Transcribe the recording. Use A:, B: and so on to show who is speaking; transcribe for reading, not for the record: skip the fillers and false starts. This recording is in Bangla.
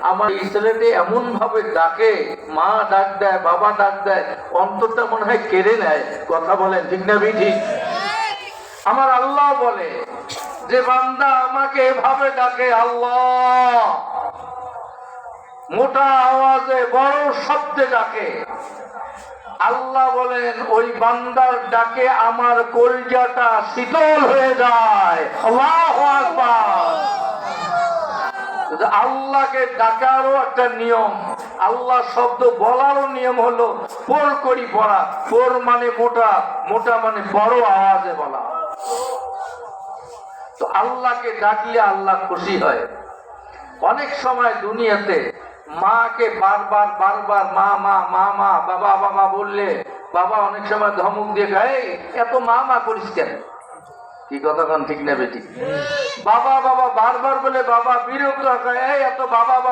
A: আমার ছেলেটি এমন ভাবে ডাকে, মা ডাক দেয়, বাবা ডাক দেয়, অন্তরটা মনে হয় কেড়ে নেয়। কথা বলেন ঠিক না ঠিক? আমার আল্লাহ বলে যে বান্দা আমাকে এভাবে ডাকে, আল্লাহ মোটা আওয়াজে বড় শব্দে ডাকে। আল্লাহ বলেন ওই বান্দার ডাকে আমার কলজাটা শীতল হয়ে যায়। আল্লাহু আকবার। আল্লাহকে ডাকারও একটা নিয়ম, আল্লাহ শব্দ বলারও নিয়ম হলো পোর করি পড়া। পোর মানে মোটা, মোটা মানে বড় আওয়াজে বলা। তো আল্লাহকে ডাকলে আল্লাহ খুশি হয়। অনেক সময় দুনিয়াতে মাকে বারবার বারবার মা মা মা মা বাবা বাবা বললে বাবা অনেক সময় ধমক দিয়ে গায়ে এত মা মা করিস কেন? কি কথা কান ঠিক না বেটি? বাবা বাবা বারবার বলে বাবা বিরক্ত হয়, এত বাবা বাবা